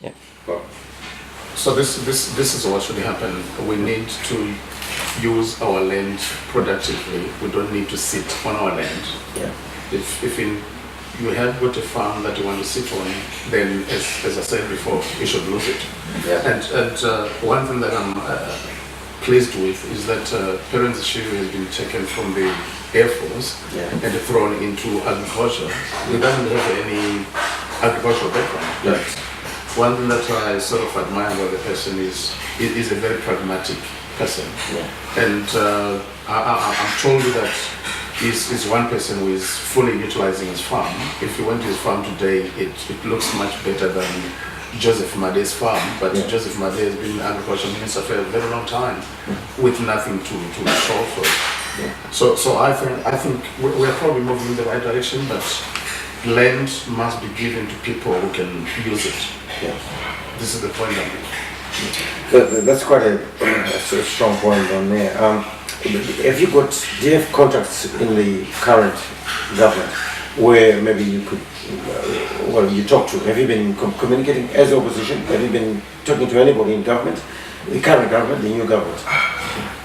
Yeah. Well, so this is what should happen. We need to use our land productively. We don't need to sit on our land. Yeah. If you have got a farm that you want to sit on, then as I said before, you should lose it. Yeah. And one thing that I'm pleased with is that Parents Issue has been taken from the Air Force and thrown into agriculture. He doesn't have any agricultural background. But one thing that I sort of admire about the person is a very pragmatic person. Yeah. And I'm told that is one person who is fully utilizing his farm. If you went to his farm today, it looks much better than Joseph Made's farm, but Joseph Made has been agriculture minister for a very long time with nothing to show for it. Yeah. So I think we're probably moving in the right direction, but land must be given to people who can use it. Yeah. This is the point I'm making. That's quite a strong point on there. Do you have contacts in the current government where maybe you could, you talk to? Have you been communicating as opposition? Have you been talking to anybody in government? The current government, the new government?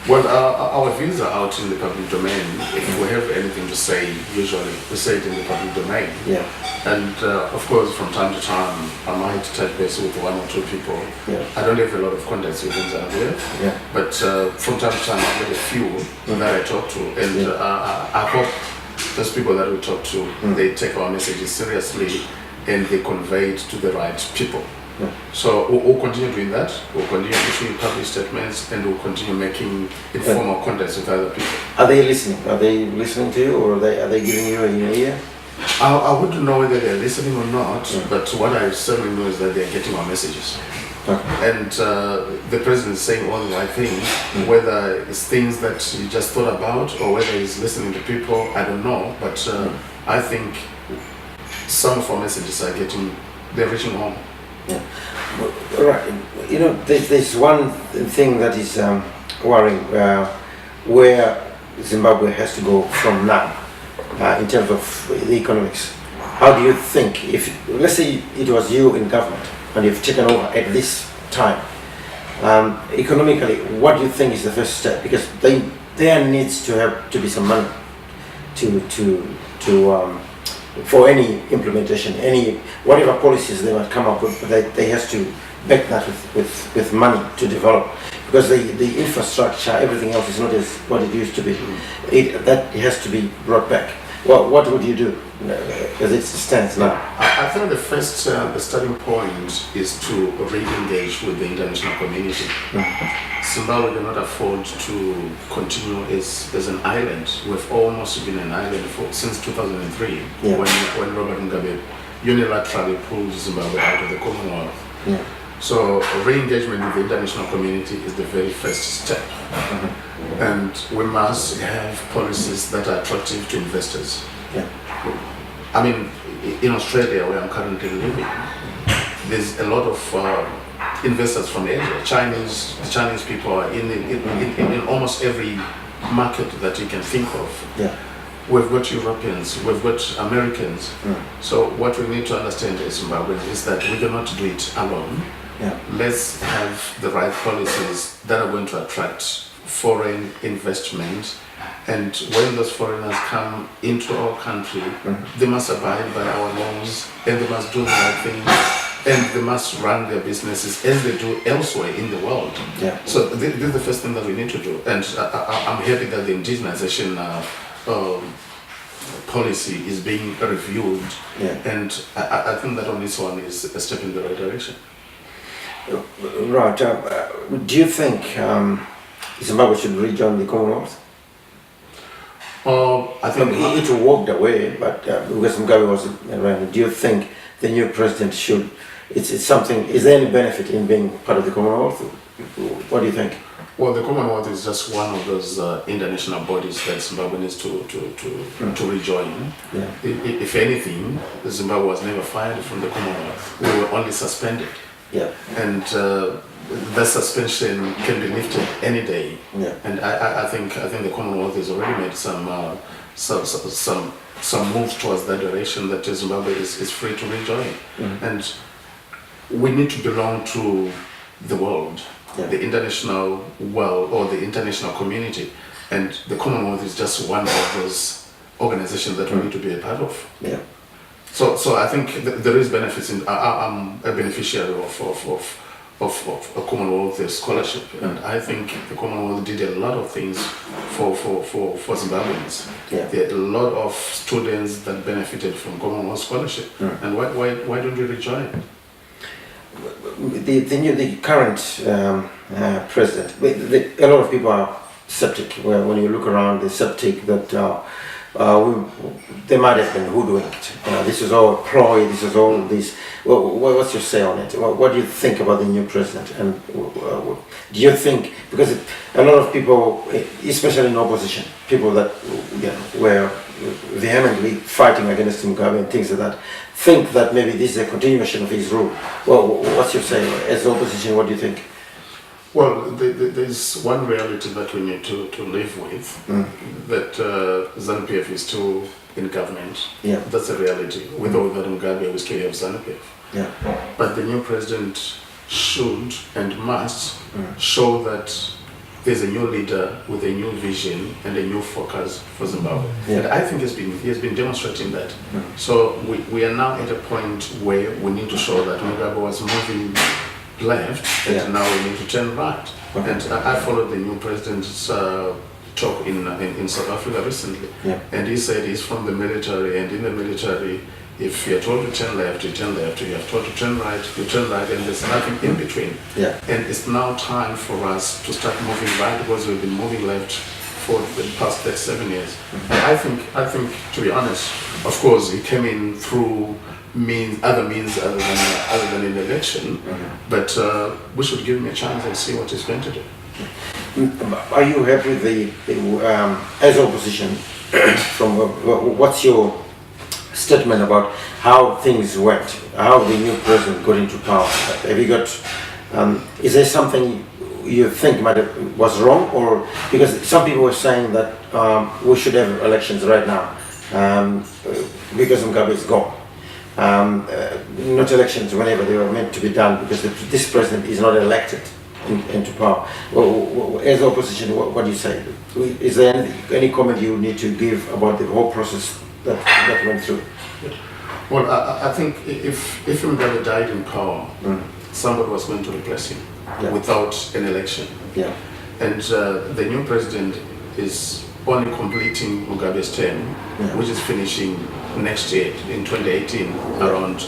Well, our views are out in the public domain. If we have anything to say, usually we say it in the public domain. Yeah. And of course, from time to time, I might touch base with one or two people. Yeah. I don't have a lot of contacts with Zambia, but from time to time, I've got a few that I talk to, and I hope those people that we talk to, they take our messages seriously and they convey it to the right people. Yeah. So we'll continue doing that. We'll continue issuing public statements, and we'll continue making informal contacts with other people. Are they listening? Are they listening to you, or are they giving you an ear? I wouldn't know whether they're listening or not, but what I certainly know is that they're getting our messages. Okay. And the president is saying all the right things. Whether it's things that he just thought about or whether he's listening to people, I don't know. But I think some of our messages they're reaching home. Yeah. Right. You know, there's one thing that is worrying, where Zimbabwe has to go from now in terms of the economics. How do you think, if let's say it was you in government and you've taken over at this time, economically, what do you think is the first step? Because there needs to be some money for any implementation, whatever policies they might come up with, they has to back that with money to develop, because the infrastructure, everything else is not as what it used to be. That has to be brought back. Well, what would you do as it stands now? I think the first, the starting point is to re-engage with the international community. Zimbabwe cannot afford to continue as an island. We've almost been an island since 2003, when Robert Mugabe unilaterally pulled Zimbabwe out of the Commonwealth. Yeah. So re-engagement with the international community is the very first step. And we must have policies that are attractive to investors. Yeah. I mean, in Australia, where I'm currently living, there's a lot of investors from Asia. The Chinese people are in almost every market that you can think of. Yeah. We've got Europeans, we've got Americans. So what we need to understand as Zimbabweans is that we cannot do it alone. Yeah. Let's have the right policies that are going to attract foreign investment, and when those foreigners come into our country, they must abide by our laws, and they must do the right thing, and they must run their businesses as they do elsewhere in the world. Yeah. So this is the first thing that we need to do, and I'm happy that the indigenization policy is being reviewed, and I think that on this one is a step in the right direction. Right. Do you think Zimbabwe should rejoin the Commonwealth? I think it walked away, but because Mugabe wasn't around, do you think the new president should? It's something. Is there any benefit in being part of the Commonwealth? What do you think? Well, the Commonwealth is just one of those international bodies that Zimbabwe needs to rejoin. Yeah. If anything, Zimbabwe was never fired from the Commonwealth. We were only suspended. Yeah. And that suspension can be lifted any day. Yeah. And I think the Commonwealth has already made some moves towards that direction, that Zimbabwe is free to rejoin. And we need to belong to the world, Yeah. the international world or the international community, and the Commonwealth is just one of those organizations that we need to be a part of. Yeah. So I think there is benefits in. I'm a beneficiary of a Commonwealth scholarship, and I think the Commonwealth did a lot of things for Zimbabweans. Yeah. There are a lot of students that benefited from Commonwealth scholarship, and why don't we rejoin? The current president, a lot of people are skeptic. When you look around, they're skeptic that they might have been hoodwinked. This is all a ploy. This is all this. What's your say on it? What do you think about the new president? And do you think, because a lot of people, especially in opposition, people that were vehemently fighting against Mugabe and things like that, think that maybe this is a continuation of his rule. Well, what's your say as opposition? What do you think? Well, there's one reality that we need to live with, that ZANU-PF is still in government. Yeah. That's a reality. With or without Mugabe, we still have ZANU-PF. Yeah. But the new president should and must show that there's a new leader with a new vision and a new focus for Zimbabwe. Yeah. And I think he has been demonstrating that. So we are now at a point where we need to show that Mugabe was moving left, and now we need to turn right. Okay. And I followed the new president's talk in South Africa recently, and he said he's from the military, and in the military, if you're told to turn left, you turn left. If you're told to turn right, you turn right, and there's nothing in between. Yeah. And it's now time for us to start moving right, because we've been moving left for the past 37 years. And I think, to be honest, of course, he came in through other means other than an election, but we should give him a chance and see what he's going to do. Are you happy with the as opposition? From what's your statement about how things went, how the new president got into power? Have you got? Is there something you think was wrong, or because some people were saying that we should have elections right now because Mugabe is gone. Not elections whenever they were meant to be done, because this president is not elected into power. As opposition, what do you say? Is there any comment you need to give about the whole process that went through? Well, I think if Mugabe died in power, somebody was going to replace him without an election. Yeah. And the new president is only completing Mugabe's term, which is finishing next year in 2018, around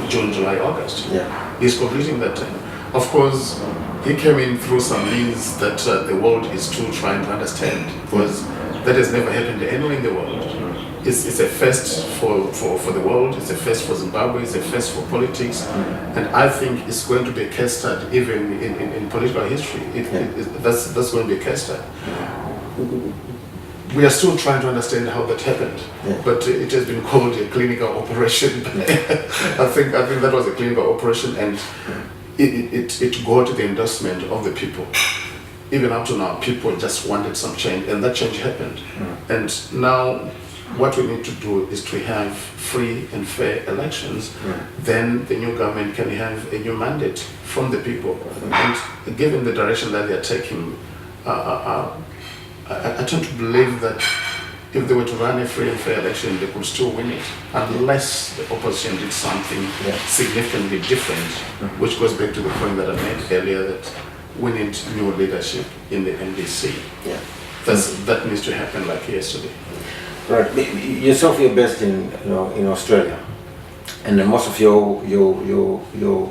June, July, August. Yeah. He's completing that term. Of course, he came in through some means that the world is still trying to understand, because that has never happened anywhere in the world. It's a first for the world, it's a first for Zimbabwe, it's a first for politics, and I think it's going to be a case study even in political history. That's going to be a case study. We are still trying to understand how that happened, but it has been called a clinical operation. I think that was a clinical operation, and it got the endorsement of the people. Even up to now, people just wanted some change, and that change happened. And now, what we need to do is to have free and fair elections. Then the new government can have a new mandate from the people. And given the direction that they are taking, I tend to believe that if they were to run a free and fair election, they could still win it, unless the opposition did something significantly different, which goes back to the point that I made earlier, that we need new leadership in the NDC. That needs to happen like yesterday. Right. Yourself, you're based in Australia, and most of your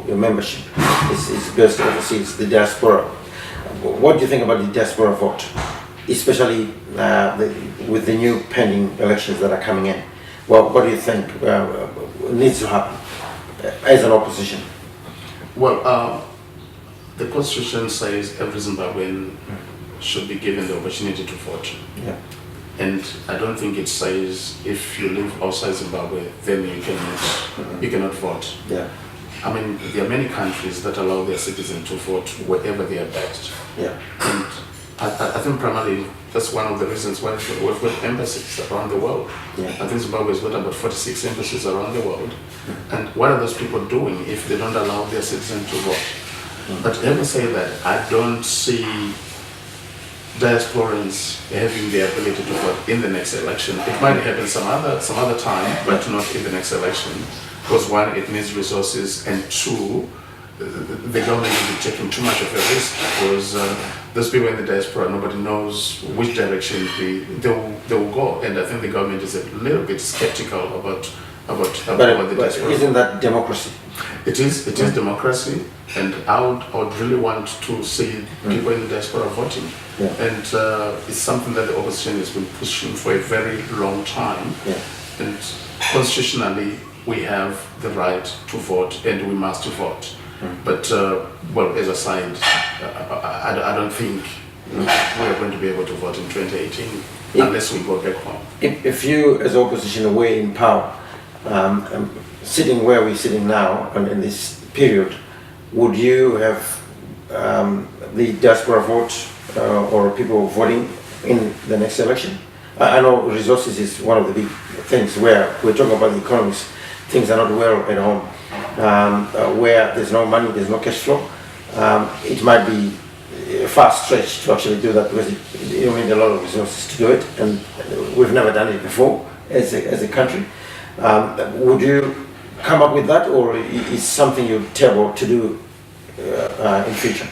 membership is based overseas, the diaspora. What do you think about the diaspora vote, especially with the new pending elections that are coming in? Well, what do you think needs to happen as an opposition? Well, the Constitution says every Zimbabwean should be given the opportunity to vote. And I don't think it says if you live outside Zimbabwe, then you cannot vote. I mean, there are many countries that allow their citizens to vote wherever they are based. And I think primarily that's one of the reasons why we've got embassies around the world. Yeah. I think Zimbabwe's got about 46 embassies around the world. And what are those people doing if they don't allow their citizens to vote? But having said that, I don't see diasporans having the ability to vote in the next election. It might happen some other time, but not in the next election. Because one, it needs resources, and two, the government will be taking too much of a risk, because those people in the diaspora, nobody knows which direction they will go, and I think the government is a little bit skeptical about what the diaspora. Isn't that democracy? It is democracy, and I would really want to see people in the diaspora voting, and it's something that the opposition has been pushing for a very long time, and constitutionally we have the right to vote and we must vote. But, well, as a side, I don't think we are going to be able to vote in 2018 unless we go back home. If you, as opposition, were in power, sitting where we're sitting now, and in this period, would you have the diaspora vote or people voting in the next election? I know resources is one of the big things where we're talking about the economies. Things are not well at home. Where there's no money, there's no cash flow, it might be a far stretch to actually do that, because you need a lot of resources to do it, and we've never done it before as a country. Would you come up with that, or is something you're able to do in future?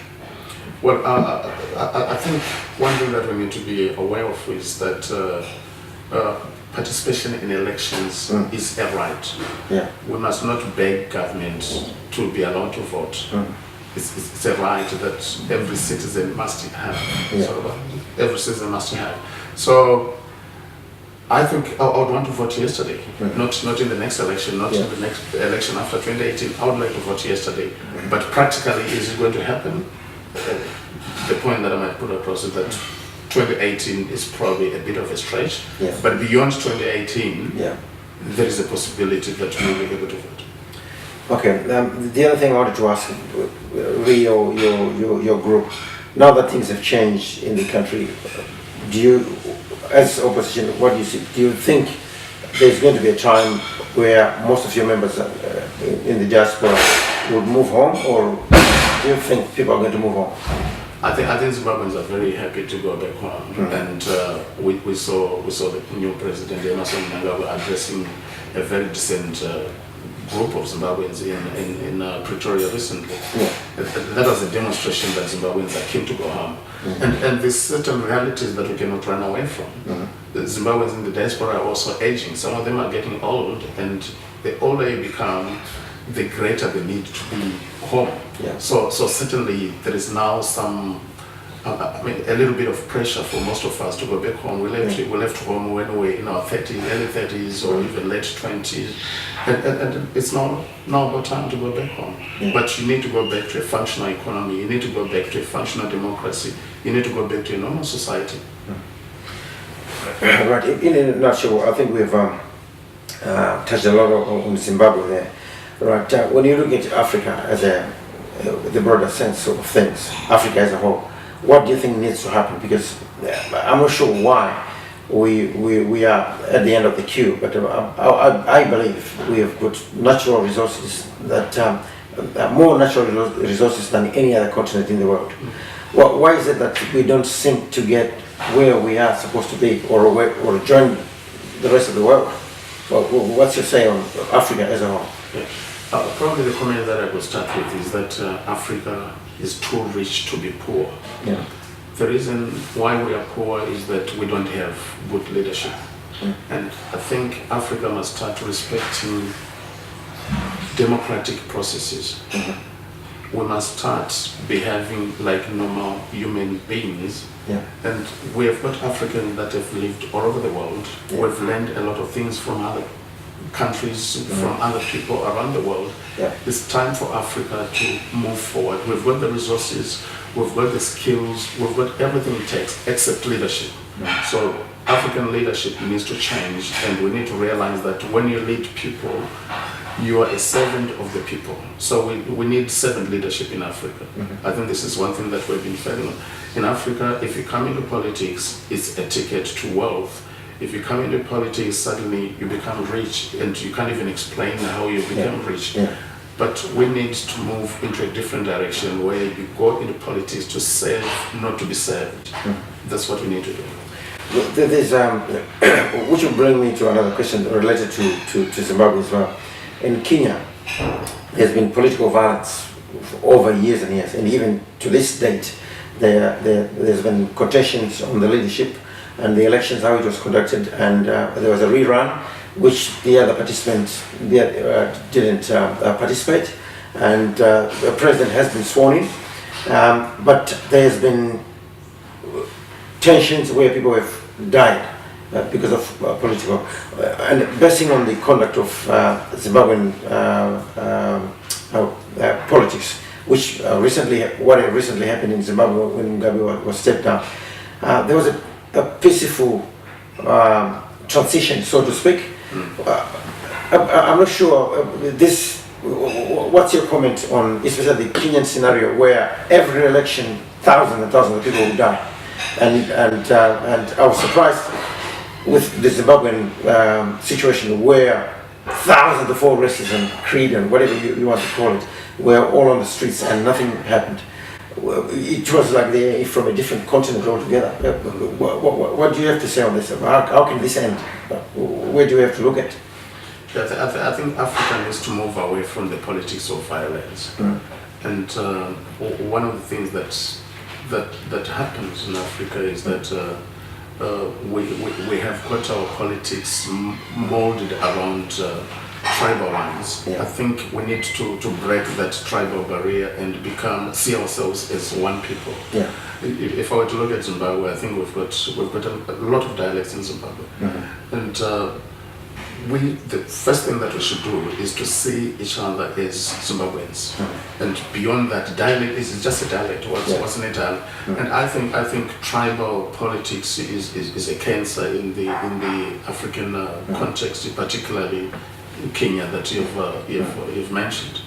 Well, I think one thing that we need to be aware of is that participation in elections is a right. Yeah. We must not beg government to be allowed to vote. It's a right that every citizen must have. Yeah. So every citizen must have. So I think I would want to vote yesterday, not in the next election, not in the next election after 2018. I would like to vote yesterday. But practically, is it going to happen? The point that I might put across is that 2018 is probably a bit of a stretch, but beyond 2018, there is a possibility that we will be able to vote. Okay. The other thing I wanted to ask, your group, now that things have changed in the country, do you, as opposition, what do you see? Do you think there's going to be a time where most of your members in the diaspora would move home, or do you think people are going to move home? I think Zimbabweans are very happy to go back home, and we saw the new president Emerson Mnangagwa addressing a very decent group of Zimbabweans in Pretoria recently. That was a demonstration that Zimbabweans are keen to go home, and there's certain realities that we cannot run away from. The Zimbabweans in the diaspora are also aging. Some of them are getting old, and the older you become, the greater the need to be home. So certainly there is now some, a little bit of pressure for most of us to go back home. We left home when we were in our 30s, early 30s, or even late 20s, and it's now about time to go back home. But you need to go back to a functional economy. You need to go back to a functional democracy. You need to go back to a normal society. Right. In a nutshell, I think we've touched a lot on Zimbabwe there. Right. When you look at Africa as the broader sense of things, Africa as a whole, what do you think needs to happen? Because I'm not sure why we are at the end of the queue, but I believe we have got natural resources that more natural resources than any other continent in the world. Well, why is it that we don't seem to get where we are supposed to be, or join the rest of the world? Well, what's your say on Africa as a whole? Probably the comment that I will start with is that Africa is too rich to be poor. The reason why we are poor is that we don't have good leadership. And I think Africa must start respecting democratic processes. We must start behaving like normal human beings. And we have got Africans that have lived all over the world. We've learned a lot of things from other countries, from other people around the world. It's time for Africa to move forward. We've got the resources, we've got the skills, we've got everything it takes except leadership. So African leadership needs to change, and we need to realize that when you lead people, you are a servant of the people. So we need servant leadership in Africa. I think this is one thing that we've been failing on. In Africa, if you come into politics, it's a ticket to wealth. If you come into politics, suddenly you become rich, and you can't even explain how you become rich. But we need to move into a different direction where you go into politics to serve, not to be served. That's what we need to do. There's, which will bring me to another question related to Zimbabwe as well. In Kenya, there's been political violence for over years and years, and even to this date, there's been contentions on the leadership and the elections, how it was conducted, and there was a rerun, which the other participants didn't participate, and the president has been sworn in, but there's been tensions where people have died because of political, and basing on the conduct of Zimbabwean politics, which recently happened in Zimbabwe when Mugabe was stepped down. There was a peaceful transition, so to speak. I'm not sure this. What's your comment on, especially the Kenyan scenario, where every election thousands and thousands of people will die, and I was surprised with the Zimbabwean situation where thousands of all races and creed and whatever you want to call it were all on the streets and nothing happened. It was like they're from a different continent altogether. What do you have to say on this? How can this end? Where do we have to look at? I think Africa needs to move away from the politics of violence. And one of the things that happens in Africa is that we have got our politics molded around tribal lines. I think we need to break that tribal barrier and see ourselves as one people. If I were to look at Zimbabwe, I think we've got a lot of dialects in Zimbabwe, and the first thing that we should do is to see each other as Zimbabweans, and beyond that, dialect is just a dialect. What's an dialect? And I think tribal politics is a cancer in the African context, particularly in Kenya that you've mentioned.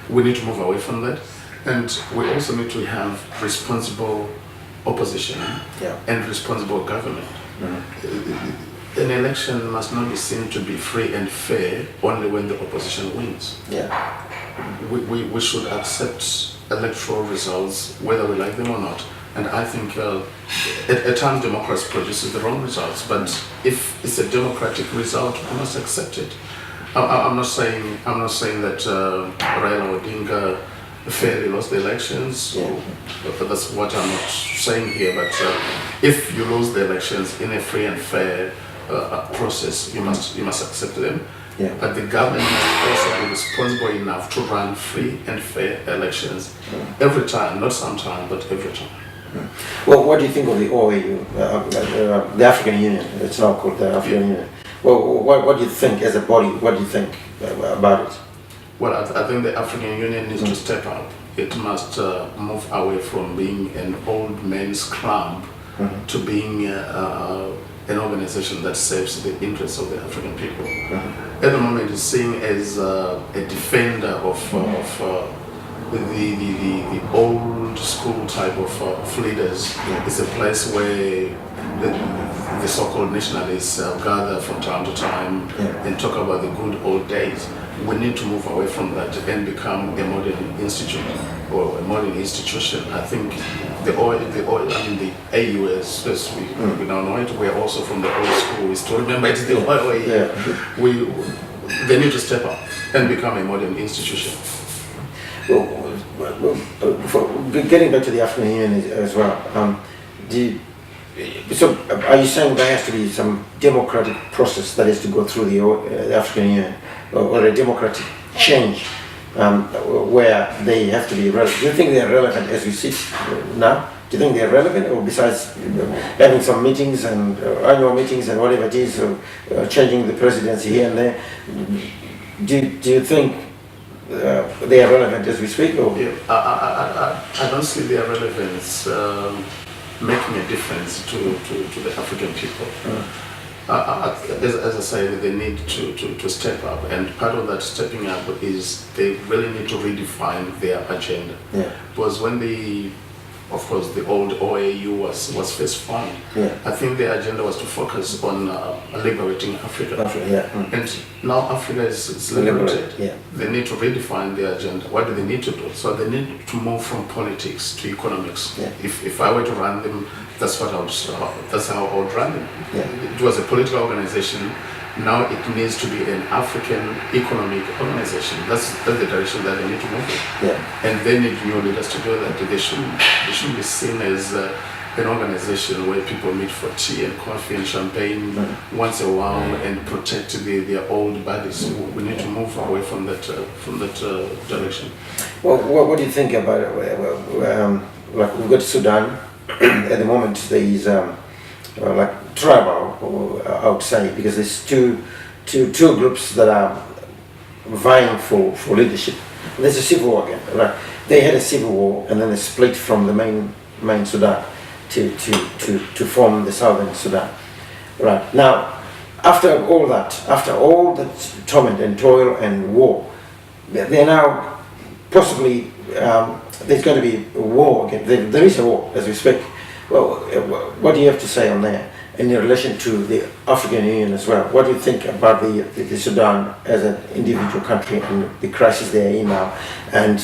We need to move away from that, and we also need to have responsible opposition and responsible government. An election must not be seen to be free and fair only when the opposition wins. We should accept electoral results whether we like them or not. And I think at times democracy produces the wrong results, but if it's a democratic result, we must accept it. I'm not saying that Raila Odinga fairly lost the elections, but that's what I'm not saying here. But if you lose the elections in a free and fair process, you must accept them. But the government must also be responsible enough to run free and fair elections every time, not sometime, but every time. Well, what do you think of the OAU, the African Union? It's now called the African Union. Well, what do you think as a body? What do you think about it? Well, I think the African Union needs to step up. It must move away from being an old man's club to being an organization that serves the interests of the African people. At the moment, it's seen as a defender of the old school type of leaders. It's a place where the so-called nationalists gather from time to time and talk about the good old days. We need to move away from that and become a modern institute or a modern institution. I think the AU, as we now know it, we're also from the old school. We still remember it's the old way. They need to step up and become a modern institution. Getting back to the African Union as well, so are you saying there has to be some democratic process that has to go through the African Union, or a democratic change where they have to be relevant? Do you think they are relevant as we sit now? Do you think they are relevant, or besides having some meetings and annual meetings and whatever it is, or changing the presidency here and there, do you think they are relevant as we speak? Or? I don't see their relevance making a difference to the African people. As I say, they need to step up, and part of that stepping up is they really need to redefine their agenda. Yeah. Because when of course, the old OAU was first formed, Yeah. I think the agenda was to focus on liberating Africa. Yeah. Mm. And now Africa is liberated. Yeah. They need to redefine their agenda. What do they need to do? So they need to move from politics to economics. Yeah. If I were to run them, that's how I would run them. Yeah. It was a political organization. Now it needs to be an African economic organization. That's the direction that they need to move in. Yeah. And they need new leaders to do that. They shouldn't be seen as an organization where people meet for tea and coffee and champagne once a while and protect their old bodies. We need to move away from that direction. Well, what do you think about it? Like we've got Sudan. At the moment, there is like tribal, I would say, because there's two groups that are vying for leadership. There's a civil war again. Right? They had a civil war, and then they split from the main Sudan to form the southern Sudan. Right now, after all that torment and toil and war, they're now possibly there's going to be a war again. There is a war as we speak. Well, what do you have to say on that in relation to the African Union as well? What do you think about the Sudan as an individual country and the crisis they're in now, and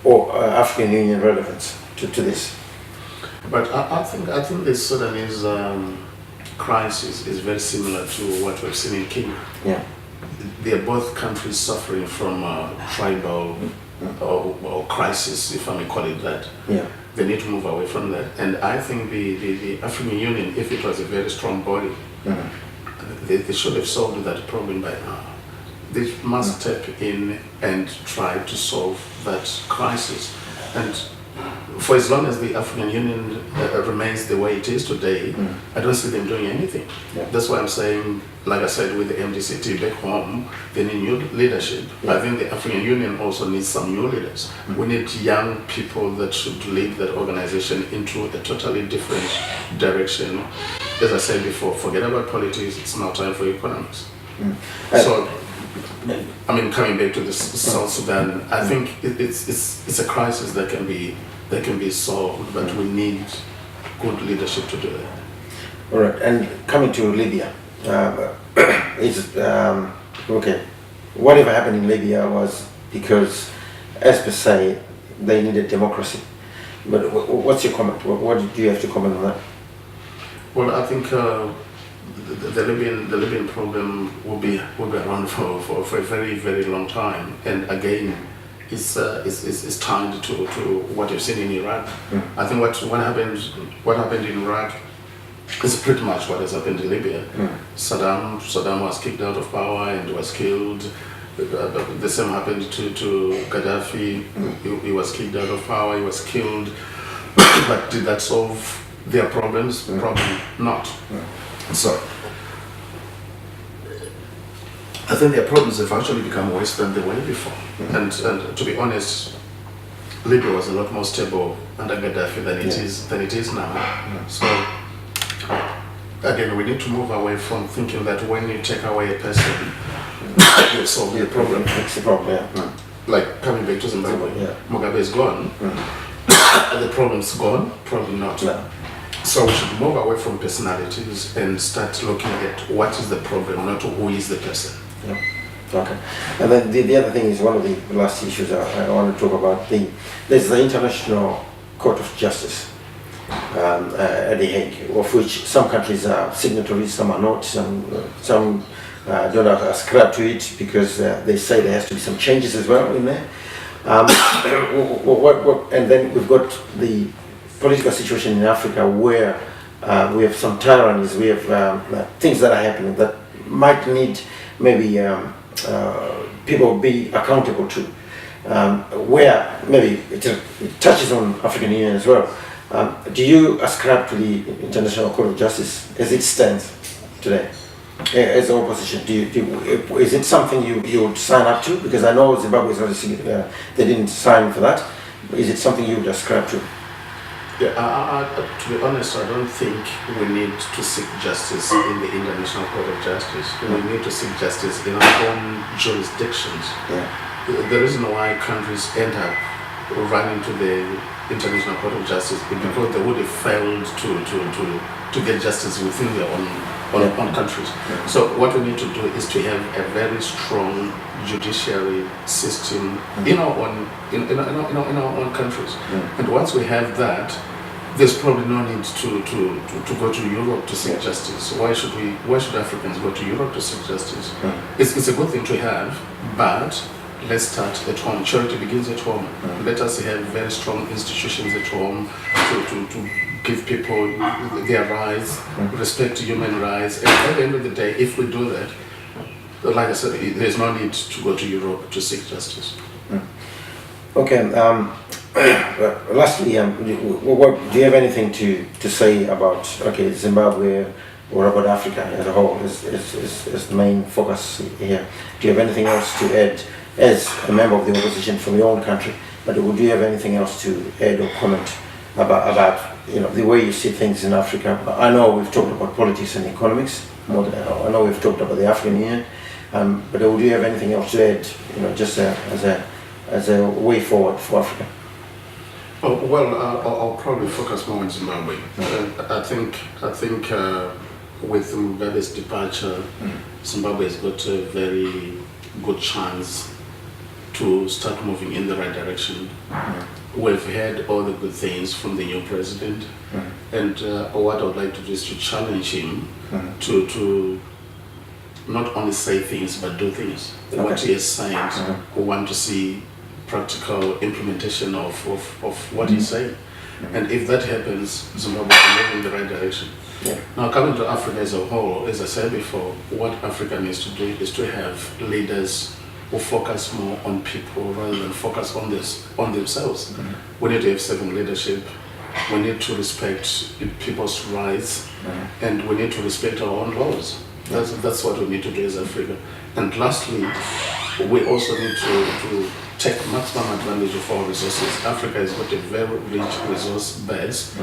African Union relevance to this? But I think the Sudanese crisis is very similar to what we've seen in Kenya. Yeah. They are both countries suffering from tribal or crisis, if I may call it that. Yeah. They need to move away from that. And I think the African Union, if it was a very strong body, they should have solved that problem by now. They must step in and try to solve that crisis. And for as long as the African Union remains the way it is today, I don't see them doing anything. Yeah. That's why I'm saying, like I said with the MDCT back home, they need new leadership. Yeah. I think the African Union also needs some new leaders. We need young people that should lead that organization into a totally different direction. As I said before, forget about politics, it's now time for economics. So, I mean, coming back to the South Sudan, I think it's a crisis that can be solved, but we need good leadership to do that. All right, and coming to Libya, okay. Whatever happened in Libya was because, as per se, they needed democracy. But what's your comment? What do you have to comment on that? Well, I think the Libyan problem will be around for a very, very long time, and again, it's tied to what you've seen in Iraq. I think what happened in Iraq is pretty much what has happened in Libya. Saddam was kicked out of power and was killed. The same happened to Gaddafi. He was kicked out of power. He was killed. But did that solve their problems? Probably not. So I think their problems have actually become worse than they were before. And to be honest, Libya was a lot more stable under Gaddafi than it is now. So again, we need to move away from thinking that when you take away a person, you solve the problem. It's the problem, yeah. Like coming back to Zimbabwe, Mugabe is gone. The problem's gone? Probably not. No. So we should move away from personalities and start looking at what is the problem, not who is the person. Yeah. Okay. And then the other thing is one of the last issues I want to talk about. There's the International Court of Justice at The Hague, of which some countries are signatories, some are not, some don't ascribe to it because they say there has to be some changes as well in there. And then we've got the political situation in Africa where we have some tyrannies, we have things that are happening that might need maybe people be accountable to, where maybe it touches on African Union as well. Do you ascribe to the International Court of Justice as it stands today, as the opposition? Is it something you would sign up to? Because I know Zimbabwe is not they didn't sign for that. Is it something you would ascribe to? Yeah, to be honest, I don't think we need to seek justice in the International Court of Justice. We need to seek justice in our own jurisdictions. Yeah. The reason why countries end up running to the International Court of Justice is because they would have failed to get justice within their own countries. Yeah. So what we need to do is to have a very strong judiciary system in our own countries. And once we have that, there's probably no need to go to Europe to seek justice. Why should Africans go to Europe to seek justice? It's a good thing to have, but let's start at home. Charity begins at home. Let us have very strong institutions at home to give people their rights, respect human rights. And at the end of the day, if we do that, like I said, there's no need to go to Europe to seek justice. Okay. Lastly, what do you have anything to say about Zimbabwe or about Africa as a whole? Is the main focus here? Do you have anything else to add as a member of the opposition from your own country? But do you have anything else to add or comment about the way you see things in Africa? I know we've talked about politics and economics. I know we've talked about the African Union. But do you have anything else to add? Just as a way forward for Africa. Oh, well, I'll probably focus more on Zimbabwe. I think with Mugabe's departure, Zimbabwe has got a very good chance to start moving in the right direction. We've had all the good things from the new president, and what I would like to do is to challenge him to not only say things but do things. What he has signed, we want to see practical implementation of what he's saying. And if that happens, Zimbabwe will move in the right direction. Now, coming to Africa as a whole, as I said before, what Africa needs to do is to have leaders who focus more on people rather than focus on themselves. We need to have servant leadership. We need to respect people's rights, and we need to respect our own laws. That's what we need to do as Africa. And lastly, we also need to take maximum advantage of our resources. Africa has got a very rich resource base.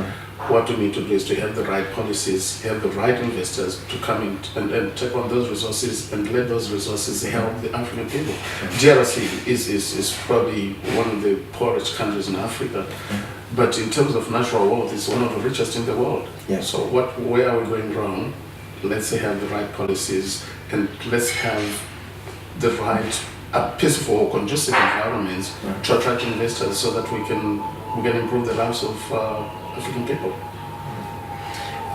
What we need to do is to have the right policies, have the right investors to come in and take on those resources and let those resources help the African people. DRC is probably one of the poorest countries in Africa, but in terms of natural wealth, it's one of the richest in the world. So where are we going wrong? Let's have the right policies, and let's have the right peaceful, conducive environments to attract investors so that we can improve the lives of African people.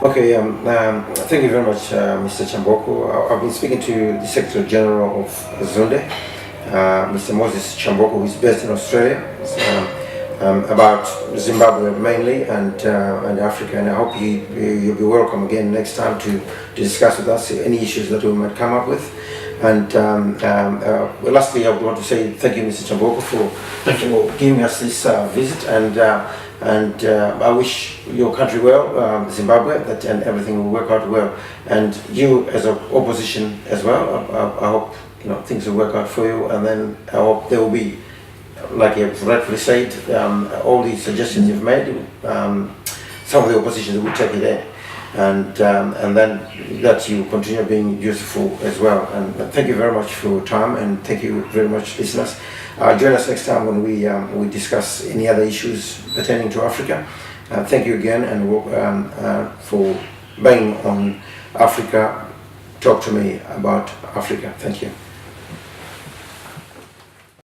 Okay, thank you very much, Mr. Chamboko. I've been speaking to the Secretary General of Zunde, Mr. Moses Chamboko, who is based in Australia, about Zimbabwe mainly and Africa. And I hope you'll be welcome again next time to discuss with us any issues that we might come up with. And lastly, I want to say thank you, Mr. Chamboko, for giving us this visit, and I wish your country well, Zimbabwe, and everything will work out well. And you, as an opposition as well, I hope things will work out for you. And then I hope there will be, like you've rightfully said, all these suggestions you've made. Some of the opposition will take it in. And then that you continue being useful as well. And thank you very much for your time, and thank you very much, listeners. Join us next time when we discuss any other issues pertaining to Africa. Thank you again, and for being on Africa. Talk to me about Africa. Thank you.